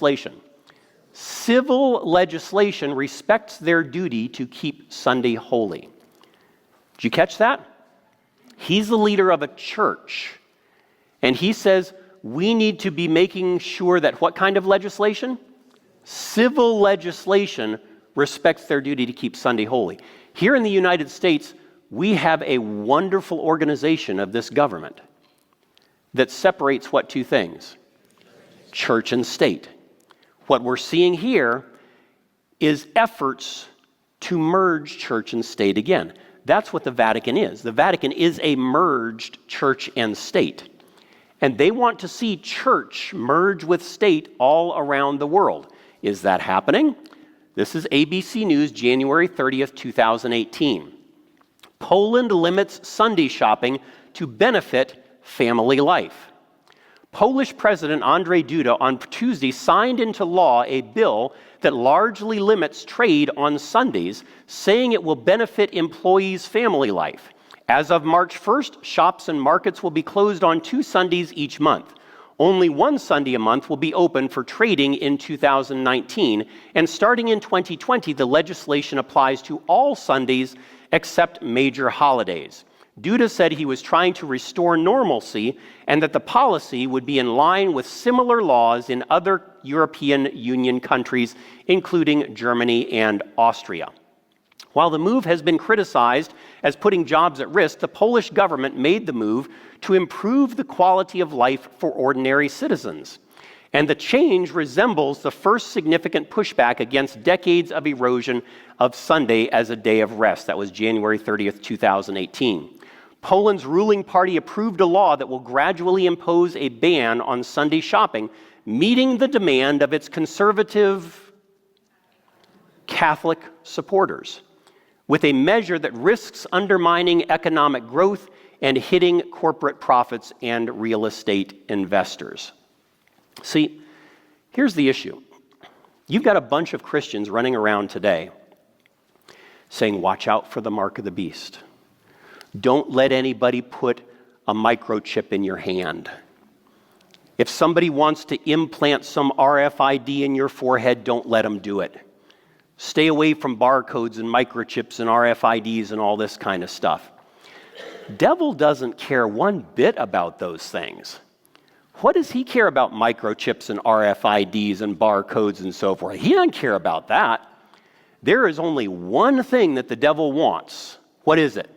legislation? Civil legislation respects their duty to keep Sunday holy. Did you catch that? He's the leader of a church, and he says we need to be making sure that what kind of legislation? Civil legislation respects their duty to keep Sunday holy. Here in the United States, we have a wonderful organization of this government that separates what two things? Church and state. What we're seeing here is efforts to merge church and state again. That's what the Vatican is. The Vatican is a merged church and state. And they want to see church merge with state all around the world. Is that happening? This is ABC News, January 30th, 2018. Poland limits Sunday shopping to benefit family life. Polish President Andrzej Duda on Tuesday signed into law a bill that largely limits trade on Sundays, saying it will benefit employees' family life. As of March 1st, shops and markets will be closed on 2 Sundays each month. Only 1 Sunday a month will be open for trading in 2019, and starting in 2020, the legislation applies to all Sundays except major holidays. Duda said he was trying to restore normalcy and that the policy would be in line with similar laws in other European Union countries, including Germany and Austria. While the move has been criticized as putting jobs at risk, the Polish government made the move to improve the quality of life for ordinary citizens. And the change resembles the first significant pushback against decades of erosion of Sunday as a day of rest. That was January 30th, 2018. Poland's ruling party approved a law that will gradually impose a ban on Sunday shopping, meeting the demand of its conservative Catholic supporters, with a measure that risks undermining economic growth and hitting corporate profits and real estate investors. See, here's the issue. You've got a bunch of Christians running around today saying, watch out for the mark of the beast. Don't let anybody put a microchip in your hand. If somebody wants to implant some RFID in your forehead, don't let them do it. Stay away from barcodes and microchips and RFIDs and all this kind of stuff. Devil doesn't care one bit about those things. What does he care about microchips and RFIDs and barcodes and so forth? He doesn't care about that. There is only one thing that the devil wants. What is it?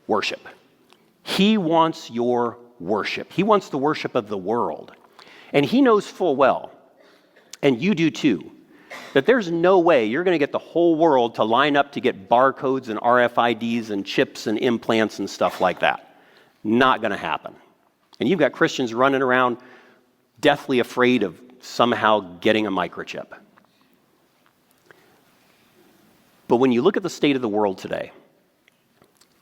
Worship. He wants your worship. He wants the worship of the world. And he knows full well, and you do too, that there's no way you're going to get the whole world to line up to get barcodes and RFIDs and chips and implants and stuff like that. Not going to happen. And you've got Christians running around deathly afraid of somehow getting a microchip. But when you look at the state of the world today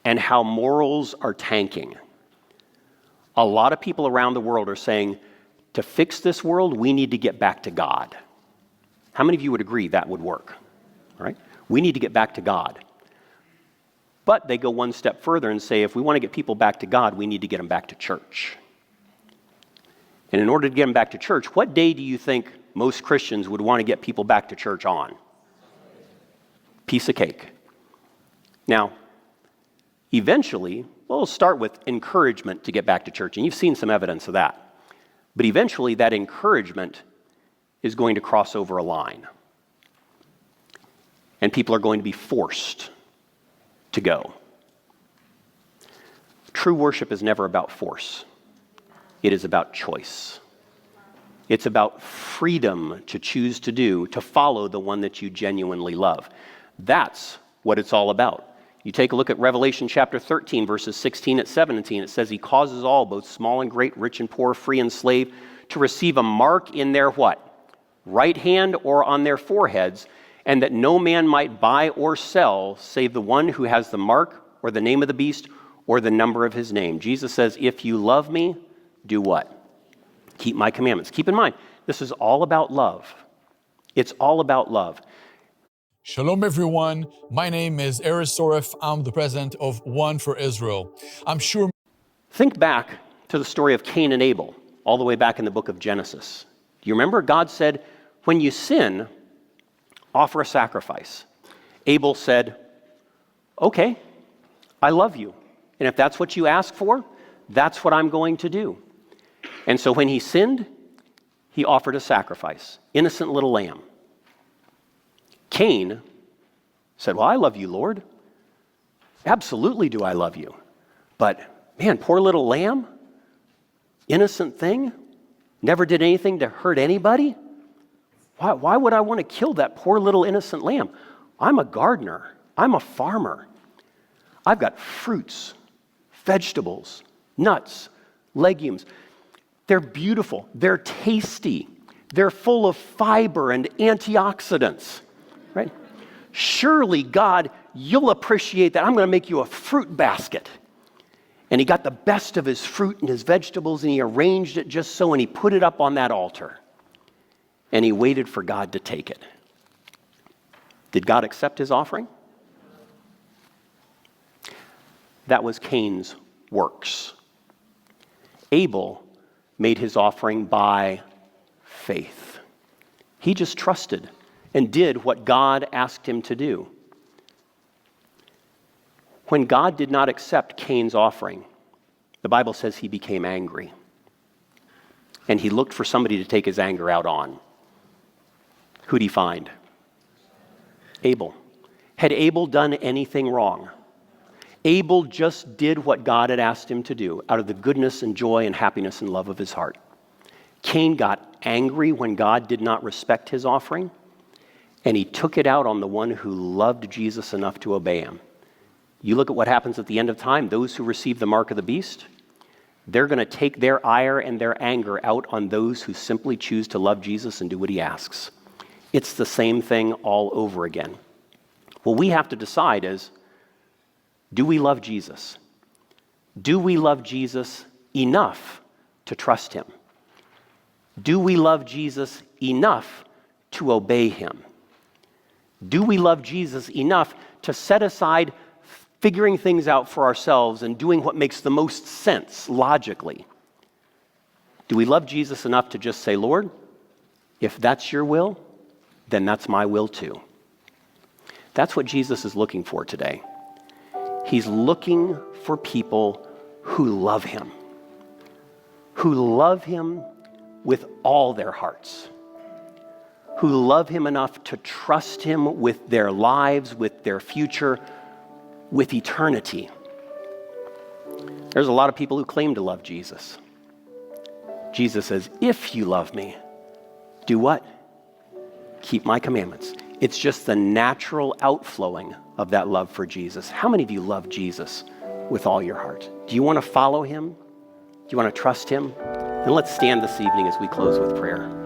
and how morals are tanking, a lot of people around the world are saying, to fix this world, we need to get back to God. How many of you would agree that would work? All right? We need to get back to God. But they go one step further and say, if we want to get people back to God, we need to get them back to church. And in order to get them back to church, what day do you think most Christians would want to get people back to church on? Piece of cake. Now, eventually, well, we'll start with encouragement to get back to church, and you've seen some evidence of that. But eventually, that encouragement is going to cross over a line. And people are going to be forced to go. True worship is never about force. It is about choice. It's about freedom to choose to follow the one that you genuinely love. That's what it's all about. You take a look at Revelation chapter 13, verses 16 and 17. It says, he causes all, both small and great, rich and poor, free and slave, to receive a mark in their what? Right hand or on their foreheads, and that no man might buy or sell save the one who has the mark or the name of the beast or the number of his name. Jesus says, if you love me, do what? Keep my commandments. Keep in mind, this is all about love. It's all about love. Shalom, everyone. My name is Eris Soref. I'm the president of One for Israel. I'm sure. Think back to the story of Cain and Abel, all the way back in the book of Genesis. Do you remember? God said, When you sin, offer a sacrifice. Abel said, okay, I love you. And if that's what you ask for, that's what I'm going to do. And so when he sinned, he offered a sacrifice, innocent little lamb. Cain said, well, I love you, Lord. Absolutely do I love you. But man, poor little lamb, innocent thing, never did anything to hurt anybody. Why would I want to kill that poor little innocent lamb? I'm a gardener. I'm a farmer. I've got fruits, vegetables, nuts, legumes. They're beautiful. They're tasty. They're full of fiber and antioxidants, right? Surely, God, you'll appreciate that. I'm going to make you a fruit basket. And he got the best of his fruit and his vegetables, and he arranged it just so, and he put it up on that altar. And he waited for God to take it. Did God accept his offering? That was Cain's works. Abel made his offering by faith. He just trusted and did what God asked him to do. When God did not accept Cain's offering, the Bible says he became angry. And he looked for somebody to take his anger out on. Who'd he find? Abel. Had Abel done anything wrong? Abel just did what God had asked him to do out of the goodness and joy and happiness and love of his heart. Cain got angry when God did not respect his offering, and he took it out on the one who loved Jesus enough to obey him. You look at what happens at the end of time. Those who receive the mark of the beast, they're going to take their ire and their anger out on those who simply choose to love Jesus and do what he asks. It's the same thing all over again. What we have to decide is, do we love Jesus? Do we love Jesus enough to trust him? Do we love Jesus enough to obey him? Do we love Jesus enough to set aside figuring things out for ourselves and doing what makes the most sense logically? Do we love Jesus enough to just say, Lord, if that's your will, then that's my will too. That's what Jesus is looking for today. He's looking for people who love him with all their hearts, who love him enough to trust him with their lives, with their future, with eternity. There's a lot of people who claim to love Jesus. Jesus says, if you love me, do what? Keep my commandments. It's just the natural outflowing of that love for Jesus. How many of you love Jesus with all your heart? Do you want to follow him? Do you want to trust him? Then let's stand this evening as we close with prayer.